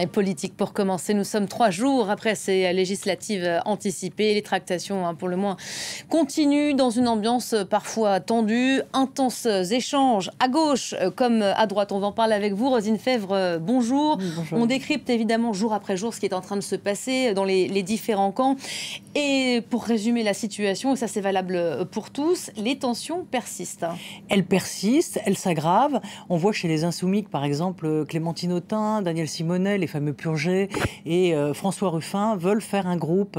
Et politique pour commencer, nous sommes 3 jours après ces législatives anticipées. Les tractations, pour le moins, continuent dans une ambiance parfois tendue. Intenses échanges à gauche comme à droite. On va en parler avec vous, Roselyne Fèvre. Bonjour. Bonjour. On décrypte évidemment jour après jour ce qui est en train de se passer dans les différents camps. Et pour résumer la situation, et ça c'est valable pour tous, les tensions persistent. Elles persistent, elles s'aggravent. On voit chez les Insoumis que, par exemple, Clémentine Autain, Daniel Simonet, les fameux Purgé et François Ruffin veulent faire un groupe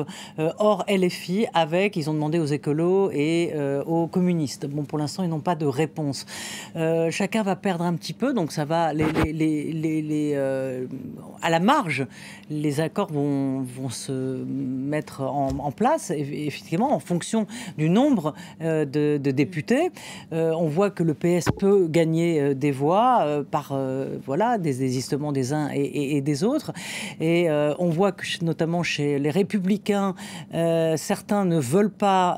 hors LFI avec, ils ont demandé aux écolos et aux communistes. Bon, pour l'instant, ils n'ont pas de réponse. Chacun va perdre un petit peu, donc ça va, à la marge, les accords vont se mettre en place, effectivement, en fonction du nombre de députés. On voit que le PS peut gagner des voix par voilà, des désistements des uns et des autres. Et on voit que, notamment chez les Républicains, certains ne veulent pas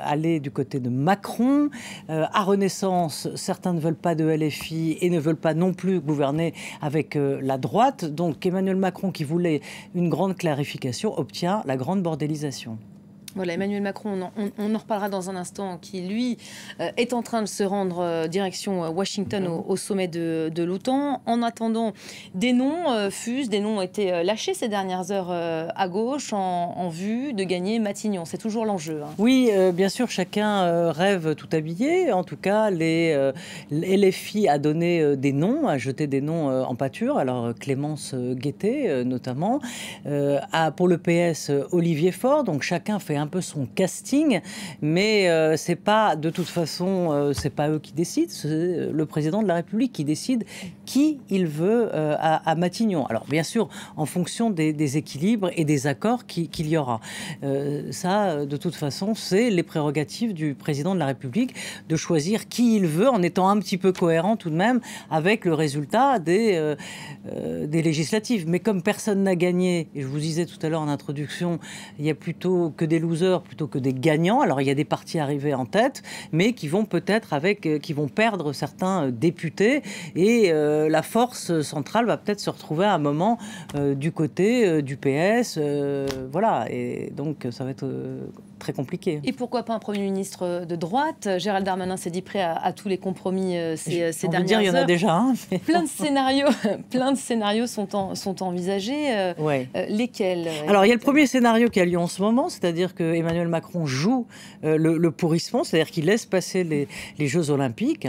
aller du côté de Macron. À Renaissance, certains ne veulent pas de LFI et ne veulent pas non plus gouverner avec la droite. Donc Emmanuel Macron, qui voulait une grande clarification, obtient la grande bordélisation. Voilà, Emmanuel Macron, on en reparlera dans un instant, qui, lui, est en train de se rendre direction Washington au sommet de l'OTAN. En attendant, des noms fusent, des noms ont été lâchés ces dernières heures à gauche en vue de gagner Matignon. C'est toujours l'enjeu. Oui, bien sûr, chacun rêve tout habillé. En tout cas, LFI a donné des noms, a jeté des noms en pâture. Alors, Clémence Guettet, notamment. Pour le PS, Olivier Faure. Donc, chacun fait un peu son casting, mais c'est pas, de toute façon, c'est pas eux qui décident, c'est le président de la République qui décide qui il veut à Matignon. Alors bien sûr, en fonction des équilibres et des accords qu'il y aura. Ça, de toute façon, c'est les prérogatives du président de la République de choisir qui il veut, en étant un petit peu cohérent tout de même avec le résultat des législatives. Mais comme personne n'a gagné, et je vous disais tout à l'heure en introduction, il y a plutôt que des losers plutôt que des gagnants. Alors il y a des partis arrivés en tête, mais qui vont peut-être qui vont perdre certains députés, et la force centrale va peut-être se retrouver à un moment du côté du PS. Voilà, et donc ça va être très compliqué. Et pourquoi pas un Premier ministre de droite? Gérald Darmanin s'est dit prêt à tous les compromis ces dernières heures. Il y en a déjà un. Plein de scénarios sont envisagés. Ouais. Lesquels? Alors, il y a le premier scénario qui a lieu en ce moment, c'est-à-dire que Emmanuel Macron joue le pourrissement, c'est-à-dire qu'il laisse passer les Jeux Olympiques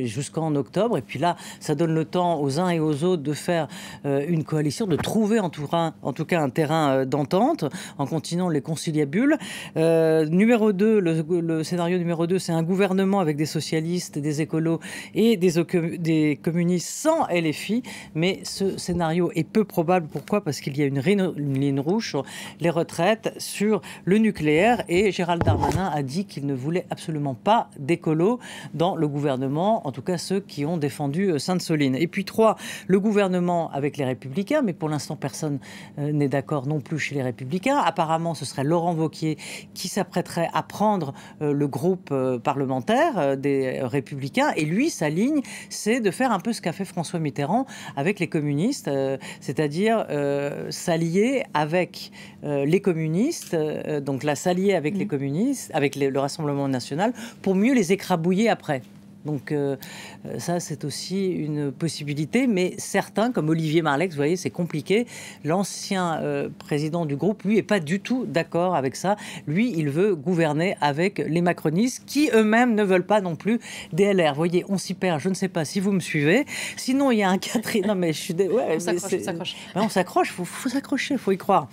jusqu'en octobre, et puis là, ça donne le temps aux uns et aux autres de faire une coalition, de trouver en tout cas un terrain d'entente, en continuant les conciliabules. Numéro 2, le scénario numéro 2, c'est un gouvernement avec des socialistes, des écolos et des communistes sans LFI, mais ce scénario est peu probable. Pourquoi? Parce qu'il y a une ligne rouge sur les retraites, sur le nucléaire, et Gérald Darmanin a dit qu'il ne voulait absolument pas d'écolos dans le gouvernement, en tout cas ceux qui ont défendu Sainte-Soline. Et puis 3, le gouvernement avec les Républicains, mais pour l'instant personne n'est d'accord non plus chez les Républicains. Apparemment, ce serait Laurent Wauquiez qui s'apprêterait à prendre le groupe parlementaire des Républicains, et lui, sa ligne, c'est de faire un peu ce qu'a fait François Mitterrand avec les communistes, c'est-à-dire s'allier avec les communistes, donc là, s'allier avec les communistes, avec le Rassemblement national, pour mieux les écrabouiller après. Donc ça, c'est aussi une possibilité, mais certains, comme Olivier Marleix, vous voyez, c'est compliqué. L'ancien président du groupe, lui, n'est pas du tout d'accord avec ça. Lui, il veut gouverner avec les macronistes, qui eux-mêmes ne veulent pas non plus des LR. Vous voyez, on s'y perd, je ne sais pas si vous me suivez. Sinon, il y a un quatrième... Non, mais je suis... Ouais, on s'accroche. On s'accroche, il faut s'accrocher, il faut y croire.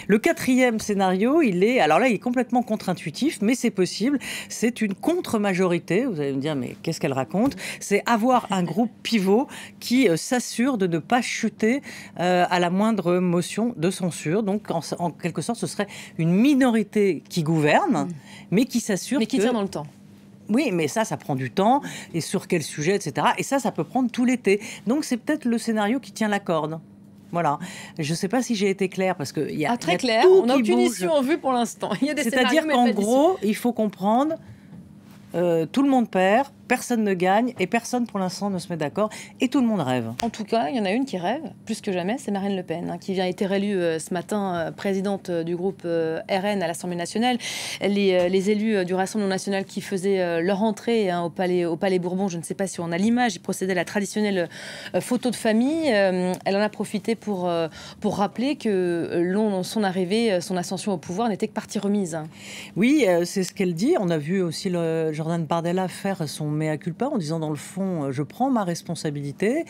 Le quatrième scénario, alors là, il est complètement contre-intuitif, mais c'est possible. C'est une contre-majorité. Vous allez me dire, mais qu'est-ce qu'elle raconte? C'est avoir un groupe pivot qui s'assure de ne pas chuter à la moindre motion de censure. Donc, en quelque sorte, ce serait une minorité qui gouverne, mais qui s'assure mais qui tient dans le temps. Oui, mais ça prend du temps. Et sur quel sujet, etc. Et ça peut prendre tout l'été. Donc, c'est peut-être le scénario qui tient la corde. Voilà. Je ne sais pas si j'ai été claire, parce qu'il y a très clair. Tout on n'a aucune bouge. issue en vue pour l'instant. Il y a des C'est-à-dire qu'en gros, il faut comprendre, tout le monde perd. personne ne gagne et personne pour l'instant ne se met d'accord et tout le monde rêve. En tout cas, il y en a une qui rêve, plus que jamais, c'est Marine Le Pen, qui vient été élue ce matin présidente du groupe RN à l'Assemblée nationale. Les élus du Rassemblement national qui faisaient leur entrée au Palais Bourbon, je ne sais pas si on a l'image, ils procédaient à la traditionnelle photo de famille. Elle en a profité pour rappeler que son arrivée, son ascension au pouvoir n'était que partie remise. Oui, c'est ce qu'elle dit. On a vu aussi Jordan Bardella faire son mea culpa en disant dans le fond, je prends ma responsabilité.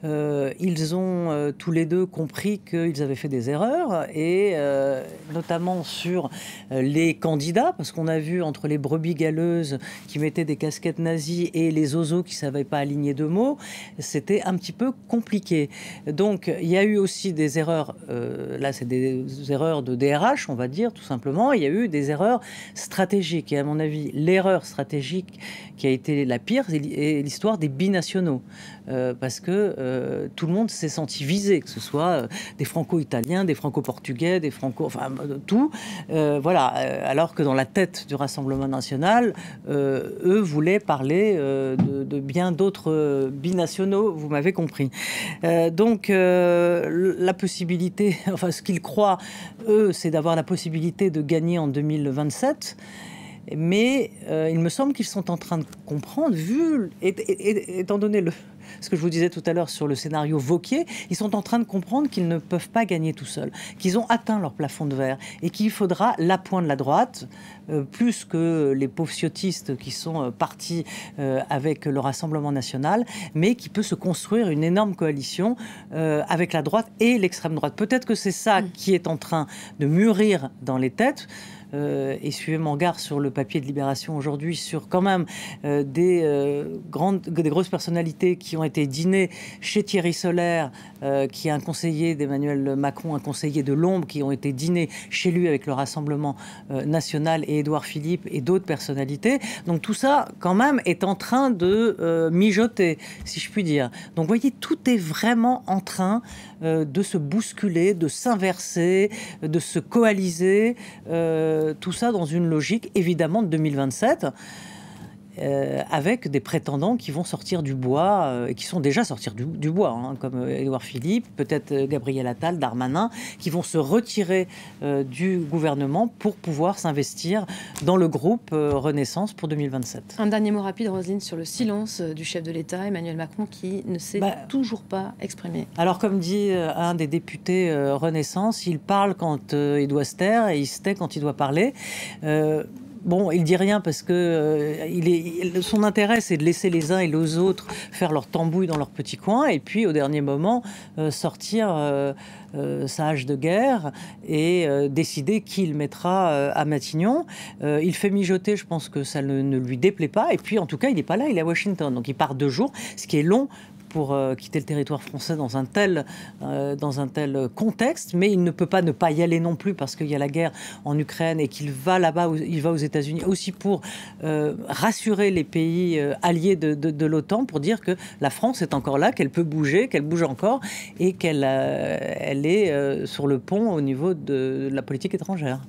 Ils ont tous les deux compris qu'ils avaient fait des erreurs et notamment sur les candidats, parce qu'on a vu entre les brebis galeuses qui mettaient des casquettes nazies et les oiseaux qui ne savaient pas aligner deux mots, c'était un petit peu compliqué. Donc il y a eu aussi des erreurs, là c'est des erreurs de DRH, on va dire tout simplement. Il y a eu des erreurs stratégiques et à mon avis l'erreur stratégique qui a été la pire c'est l'histoire des binationaux, parce que tout le monde s'est senti visé, que ce soit des franco-italiens, des franco-portugais, des enfin tout, voilà, alors que dans la tête du Rassemblement national, eux voulaient parler de bien d'autres binationaux, vous m'avez compris. Donc la possibilité, enfin ce qu'ils croient, eux, c'est d'avoir la possibilité de gagner en 2027. Mais il me semble qu'ils sont en train de comprendre, étant donné ce que je vous disais tout à l'heure sur le scénario Wauquiez, ils sont en train de comprendre qu'ils ne peuvent pas gagner tout seuls, qu'ils ont atteint leur plafond de verre et qu'il faudra l'appoint de la droite, plus que les pauvres ciotistes qui sont partis avec le Rassemblement national, mais qui peut se construire une énorme coalition avec la droite et l'extrême droite. Peut-être que c'est ça qui est en train de mûrir dans les têtes. Et suivez mon regard sur le papier de Libération aujourd'hui sur quand même des grosses personnalités qui ont été dîner chez Thierry Solaire, qui est un conseiller d'Emmanuel Macron, un conseiller de l'ombre, qui ont été dîner chez lui avec le Rassemblement national et Édouard Philippe et d'autres personnalités. Donc tout ça quand même est en train de mijoter, si je puis dire. Donc vous voyez, tout est vraiment en train de se bousculer, de s'inverser, de se coaliser, tout ça dans une logique évidemment de 2027, avec des prétendants qui vont sortir du bois et qui sont déjà sortis du bois, hein, comme Édouard Philippe, peut-être Gabriel Attal, Darmanin, qui vont se retirer du gouvernement pour pouvoir s'investir dans le groupe Renaissance pour 2027. Un dernier mot rapide, Roselyne, sur le silence du chef de l'État, Emmanuel Macron, qui ne s'est toujours pas exprimé. Alors, comme dit un des députés Renaissance, il parle quand il doit se taire et il se tait quand il doit parler. Bon, il dit rien parce que son intérêt, c'est de laisser les uns et les autres faire leur tambouille dans leur petit coin et puis, au dernier moment, sortir sa hache de guerre et décider qui il mettra à Matignon. Il fait mijoter, je pense que ça ne lui déplaît pas. Et puis, en tout cas, il n'est pas là, il est à Washington. Donc, il part 2 jours, ce qui est long pour quitter le territoire français dans un tel contexte, mais il ne peut pas ne pas y aller non plus parce qu'il y a la guerre en Ukraine et qu'il va là-bas, il va aux États-Unis aussi pour rassurer les pays alliés de l'OTAN, pour dire que la France est encore là, qu'elle peut bouger, qu'elle bouge encore et qu'elle est sur le pont au niveau de la politique étrangère.